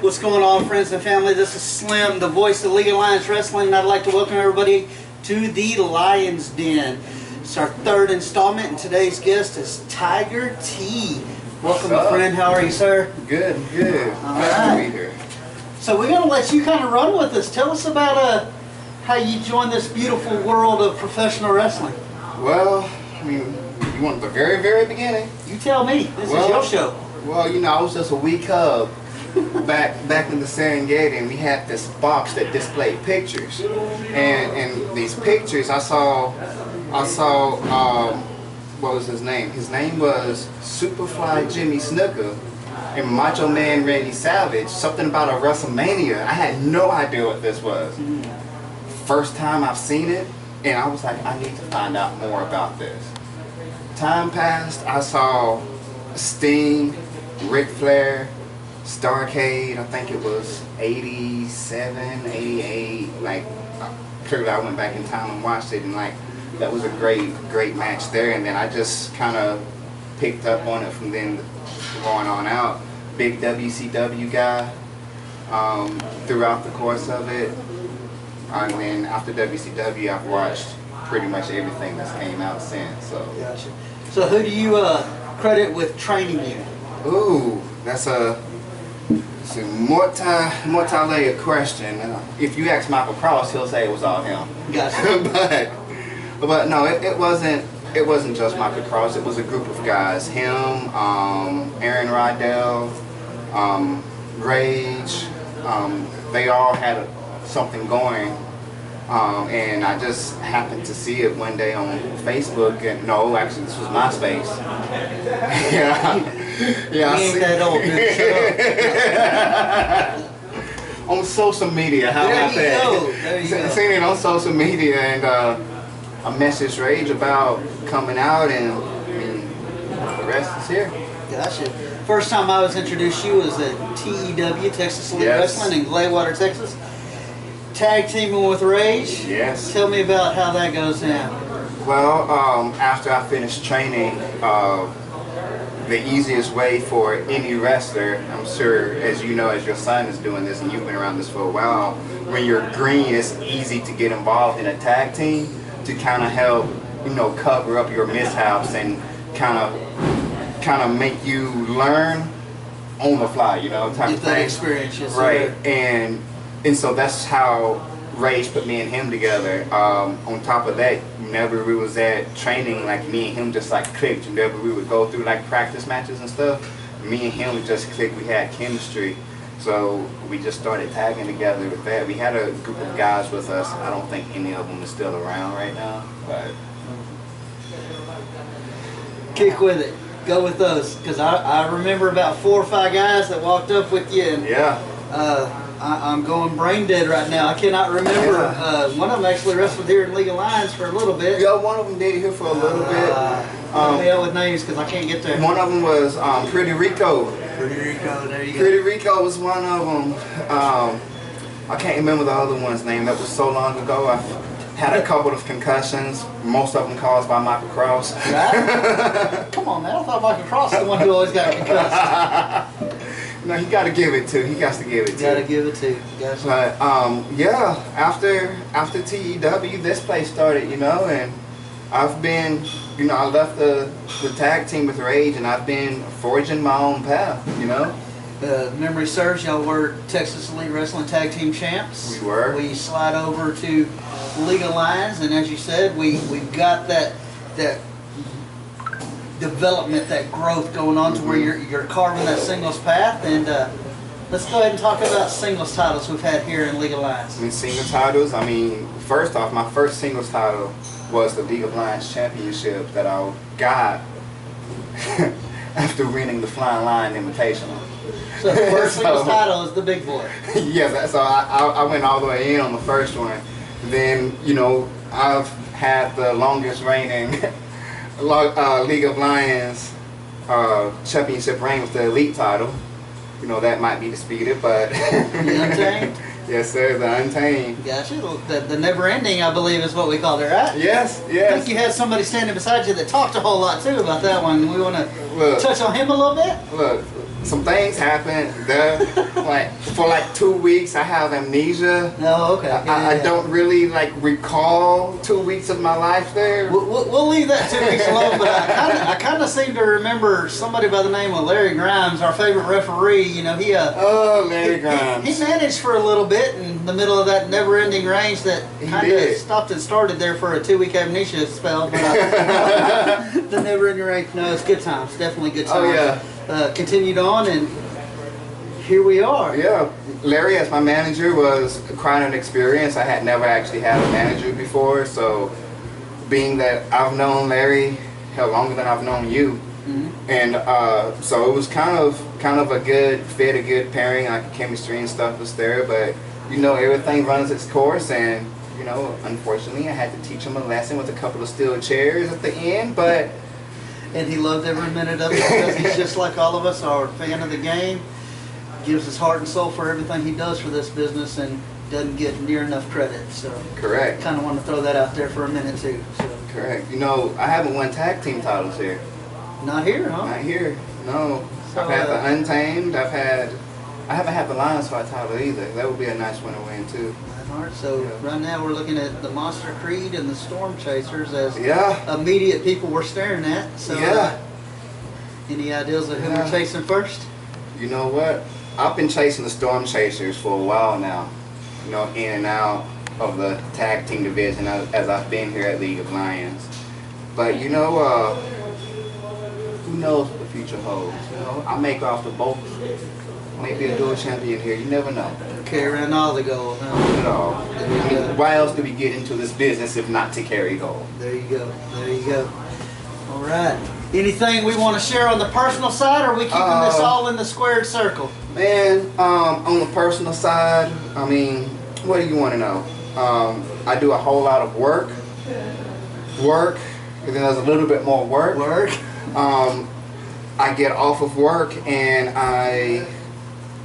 What's going on, friends and family? This is Slim, the voice of League of Lions Wrestling, and I'd like to welcome everybody to the Lion's Den. It's our third installment, and today's guest is Tiger T. Welcome, my friend. How are you, sir? Good, good. Glad to be here. So we're going to let you kind of run with us. Tell us about how you joined this beautiful world of professional wrestling. Well, I mean, you want the very, very beginning? You tell me. This is your show. Well, you know, I was just a wee cub back in the Serengeti, and we had this box that displayed pictures. And these pictures, I saw, what was his name? His name was Superfly Jimmy Snuka and Macho Man Randy Savage. Something about a WrestleMania. I had no idea what this was. First time I've seen it, and I was like, I need to find out more about this. Time passed, I saw Sting, Ric Flair, Starrcade, I think it was 87, 88, like, clearly I went back in time and watched it, and like, that was a great match there, and then I just kind of picked up on it from then going on out. Big WCW guy throughout the course of it, and then after WCW I've watched pretty much everything that's came out since. So, gotcha. So who do you credit with training you? Ooh, that's a multi-layered question. If you ask Michael Cross, he'll say it was all him. Gotcha. but no, it wasn't just Michael Cross. It was a group of guys. Him, Aaron Rydell, Rage. They all had something going. And I just happened to see it one day on Facebook. And no, actually, this was MySpace. Yeah. Yeah, we ain't that old, dude. On social media, how about that? There you go. Seen it on social media, and I messaged Rage about coming out, and I mean, the rest is here. Gotcha. First time I was introduced to you was at TEW, Texas Elite Wrestling in Glaywater, Texas. Tag teaming with Rage. Yes. Tell me about how that goes down. Well, after I finished training, the easiest way for any wrestler, I'm sure, as you know, as your son is doing this and you've been around this for a while, when you're green, it's easy to get involved in a tag team to kind of help, you know, cover up your mishaps and kind of make you learn on the fly, you know, type of thing. That experience, yes, right? And so that's how Rage put me and him together. On top of that, whenever we was at training, like me and him just like clicked. Whenever we would go through like practice matches and stuff, me and him just clicked. We had chemistry, so we just started tagging together with that. We had a group of guys with us. I don't think any of them is still around right now, but kick with it. Go with those, because I remember about 4 or 5 guys that walked up with you, and yeah. I'm going brain dead right now. I cannot remember. One of them actually wrestled here in League of Lions for a little bit. Yeah, one of them did here for a little bit. Help me out with names because I can't get there. One of them was Pretty Rico. Pretty Rico, there you go. Pretty Rico was one of them. I can't remember the other one's name. That was so long ago. I had a couple of concussions, most of them caused by Michael Cross. Right? Come on, man. I thought Michael Cross was the one who always got concussed. No, he got to give it to. He got to give it to. Got to give it to. Gotcha. But yeah, after TEW, this place started, you know, and I've been, you know, I left the tag team with Rage, and I've been forging my own path, you know. Memory serves, y'all were Texas Elite Wrestling Tag Team Champs. We were. We slide over to League of Lions, and as you said, we've got that development, that growth going on to where you're carving that singles path. And let's go ahead and talk about singles titles we've had here in League of Lions. I mean, singles titles, I mean, first off, my first singles title was the League of Lions Championship that I got after winning the Flying Lion Invitational. So the first singles title is the big boy. Yes, so I went all the way in on the first one. Then, you know, I've had the longest reigning League of Lions championship reign with the Elite title. You know, that might be disputed, but The Untamed? Yes, sir, the Untamed. Gotcha. The never ending, I believe, is what we called it, right? Yes, I yes. think you had somebody standing beside you that talked a whole lot too about that one. We want to touch on him a little bit? Look, some things happened. Like for like 2 weeks, I have amnesia. No, okay. I don't really like recall 2 weeks of my life there. We'll leave that 2 weeks alone. But I kind of seem to remember somebody by the name of Larry Grimes, our favorite referee. You know, Larry Grimes. He managed for a little bit in the middle of that never-ending range that kind of stopped and started there for a 2-week amnesia spell. But the never-ending range. No, it's good times. Definitely good times. Oh yeah. Continued on, and here we are. Yeah, Larry as my manager was quite an experience. I had never actually had a manager before, so being that I've known Larry longer than I've known you, and so it was kind of a good fit, a good pairing. Like chemistry and stuff was there, but you know everything runs its course, and you know unfortunately I had to teach him a lesson with a couple of steel chairs at the end, but. And he loved every minute of it because he's just like all of us, are a fan of the game, gives his heart and soul for everything he does for this business, and doesn't get near enough credit. So correct. Kind of want to throw that out there for a minute too. So. Correct. You know, I haven't won tag team titles here. Not here, huh? Not here. No. So, I've had the Untamed. I haven't had the Lions fight title either. That would be a nice one to win too. So right now we're looking at the Monster Creed and the Storm Chasers as Yeah. immediate people we're staring at. So yeah. Any ideas of who we're chasing first? You know what? I've been chasing the Storm Chasers for a while now. You know, in and out of the tag team division as I've been here at League of Lions. But you know, who knows what the future holds? You know, I may go off the boat. Maybe a dual champion here. You never know. Carrying all the gold. Huh? Not at all. I mean, why else do we get into this business if not to carry gold? There you go. There you go. All right. Anything we want to share on the personal side, or are we keeping this all in the squared circle? Man, on the personal side, I mean, what do you want to know? I do a whole lot of work, and then there's a little bit more work. I get off of work and I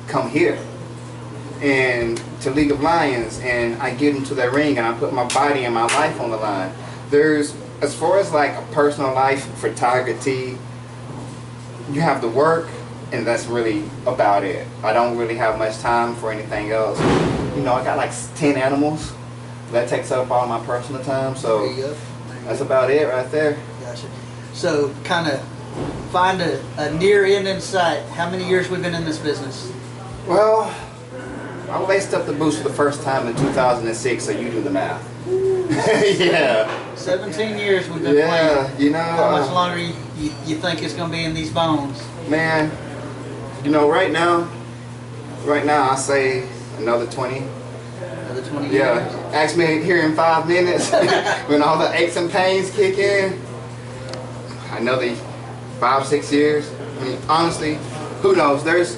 come here and to League of Lions, and I get into that ring and I put my body and my life on the line. There's, as far as like a personal life for Tiger T, you have the work, and that's really about it. I don't really have much time for anything else. You know, I got like 10 animals. That takes up all my personal time, so there you go. that's about it right there. Gotcha. So kind of find a near end in sight. How many years we've been in this business? Well, I laced up the boots for the first time in 2006, so you do the math. Yeah. 17 years we've been playing. You know. How much longer you think it's going to be in these bones? Man, you know, right now I say another 20. Another 20 years? Yeah. Ask me here in 5 minutes when all the aches and pains kick in. Another 5-6 years. I mean, honestly, who knows? There's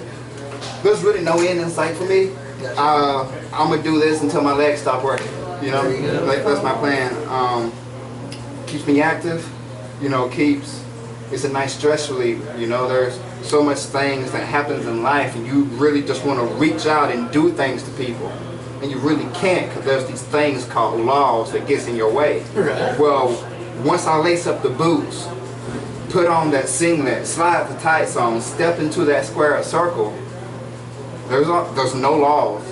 really no end in sight for me. Gotcha. I'm gonna do this until my legs stop working. You know, There you go. like that's my plan. Keeps me active. You know, it's a nice stress reliever. You know, there's so much things that happens in life, and you really just want to reach out and do things to people, and you really can't because there's these things called laws that gets in your way. Right. Well, once I lace up the boots, put on that singlet, slide the tights on, step into that square circle, there's no laws.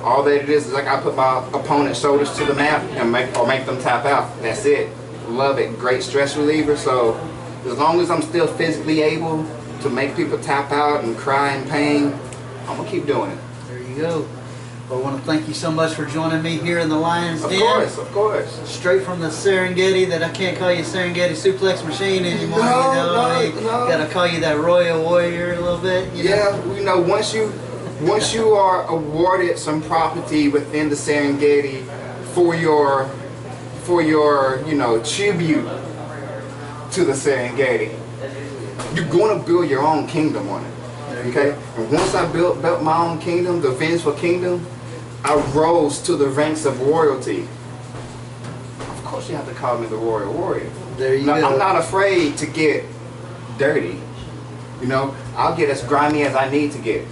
All that it is like I put my opponent's shoulders to the mat and make them tap out. That's it. Love it. Great stress reliever. So as long as I'm still physically able to make people tap out and cry in pain, I'm gonna keep doing it. There you go. Well, I want to thank you so much for joining me here in the Lions Den. Of course. Straight from the Serengeti, that I can't call you Serengeti Suplex Machine anymore. No. Gotta call you that Royal Warrior a little bit. You know? Yeah, you know, once you are awarded some property within the Serengeti for your you know, tribute to the Serengeti, you're gonna build your own kingdom on it. Okay? And once I built my own kingdom, the vengeful kingdom, I rose to the ranks of royalty. Of course you have to call me the Royal Warrior. There you go. I'm not afraid to get dirty. You know, I'll get as grimy as I need to get.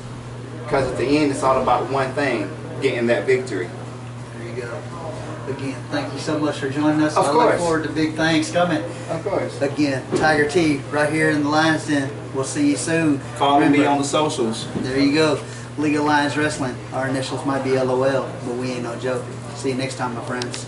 Because at the end, it's all about one thing, getting that victory. There you go. Again, thank you so much for joining us. Of I course. look forward to big things coming. Of course. Again, Tiger T right here in the Lions Den. We'll see you soon. Follow me Remember, on the socials. there you go. League of Lions Wrestling. Our initials might be LOL, but we ain't no joke. See you next time, my friends.